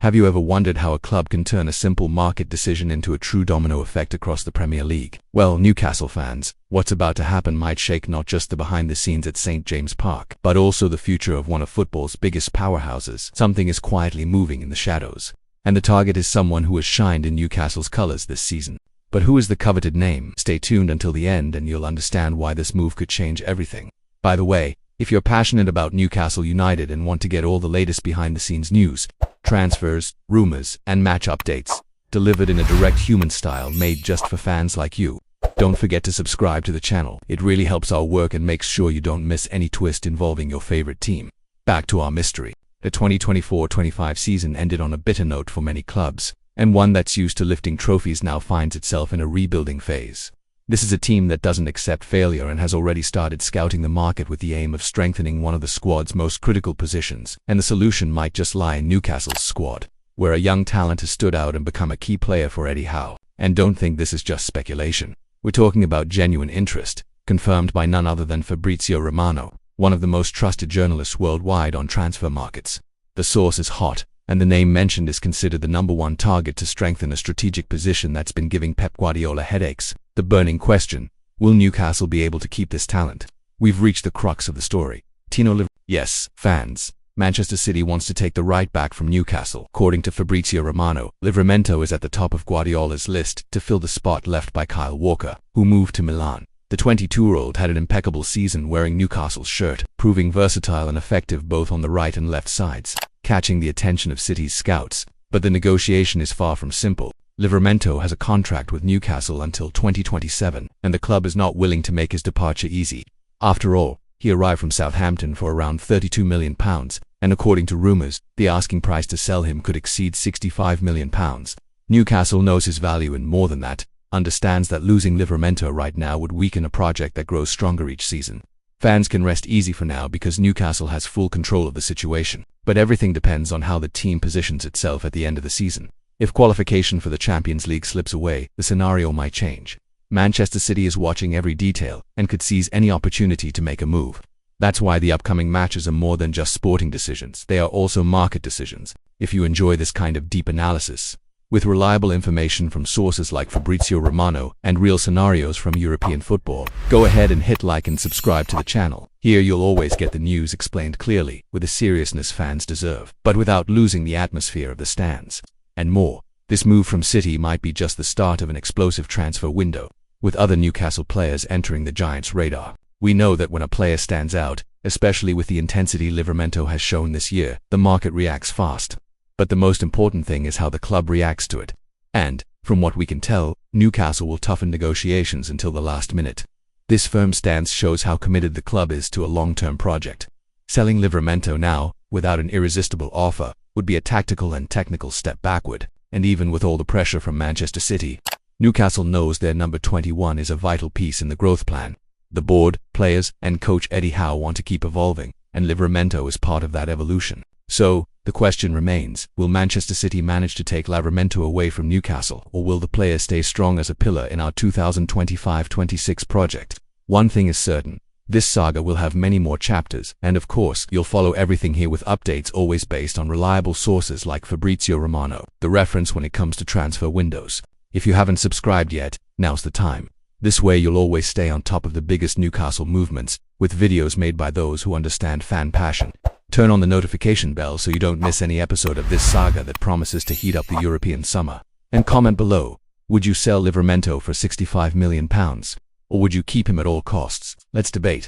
Have you ever wondered how a club can turn a simple market decision into a true domino effect across the Premier League? Well, Newcastle fans, what's about to happen might shake not just the behind the scenes at St. James Park, but also the future of one of football's biggest powerhouses. Something is quietly moving in the shadows, and the target is someone who has shined in Newcastle's colours this season. But who is the coveted name? Stay tuned until the end and you'll understand why this move could change everything. By the way, if you're passionate about Newcastle United and want to get all the latest behind-the-scenes news, transfers, rumours, and match updates, delivered in a direct human style made just for fans like you, don't forget to subscribe to the channel. It really helps our work and makes sure you don't miss any twist involving your favorite team. Back to our mystery. The 2024-25 season ended on a bitter note for many clubs, and one that's used to lifting trophies now finds itself in a rebuilding phase. This is a team that doesn't accept failure and has already started scouting the market with the aim of strengthening one of the squad's most critical positions, and the solution might just lie in Newcastle's squad, where a young talent has stood out and become a key player for Eddie Howe. And don't think this is just speculation. We're talking about genuine interest, confirmed by none other than Fabrizio Romano, one of the most trusted journalists worldwide on transfer markets. The source is hot, and the name mentioned is considered the #1 target to strengthen a strategic position that's been giving Pep Guardiola headaches. The burning question: will Newcastle be able to keep this talent? We've reached the crux of the story. Yes, fans. Manchester City wants to take the right back from Newcastle. According to Fabrizio Romano, Livramento is at the top of Guardiola's list to fill the spot left by Kyle Walker, who moved to Milan. The 22-year-old had an impeccable season wearing Newcastle's shirt, proving versatile and effective both on the right and left sides, catching the attention of City's scouts. But the negotiation is far from simple. Livramento has a contract with Newcastle until 2027, and the club is not willing to make his departure easy. After all, he arrived from Southampton for around £32 million, and according to rumours, the asking price to sell him could exceed £65 million. Newcastle knows his value and more than that, understands that losing Livramento right now would weaken a project that grows stronger each season. Fans can rest easy for now because Newcastle has full control of the situation, but everything depends on how the team positions itself at the end of the season. If qualification for the Champions League slips away, the scenario might change. Manchester City is watching every detail and could seize any opportunity to make a move. That's why the upcoming matches are more than just sporting decisions, they are also market decisions. If you enjoy this kind of deep analysis, with reliable information from sources like Fabrizio Romano and real scenarios from European football, go ahead and hit like and subscribe to the channel. Here you'll always get the news explained clearly, with the seriousness fans deserve, but without losing the atmosphere of the stands. And more, this move from City might be just the start of an explosive transfer window, with other Newcastle players entering the Giants' radar. We know that when a player stands out, especially with the intensity Livramento has shown this year, the market reacts fast. But the most important thing is how the club reacts to it. And, from what we can tell, Newcastle will toughen negotiations until the last minute. This firm stance shows how committed the club is to a long-term project. Selling Livramento now, without an irresistible offer, would be a tactical and technical step backward. And even with all the pressure from Manchester City, Newcastle knows their number 21 is a vital piece in the growth plan. The board, players, and coach Eddie Howe want to keep evolving, and Livramento is part of that evolution. So, the question remains, will Manchester City manage to take Livramento away from Newcastle, or will the player stay strong as a pillar in our 2025-26 project? One thing is certain, this saga will have many more chapters, and of course, you'll follow everything here with updates always based on reliable sources like Fabrizio Romano, the reference when it comes to transfer windows. If you haven't subscribed yet, now's the time. This way you'll always stay on top of the biggest Newcastle movements, with videos made by those who understand fan passion. Turn on the notification bell so you don't miss any episode of this saga that promises to heat up the European summer. And comment below, would you sell Livramento for £65 million? Or would you keep him at all costs? Let's debate.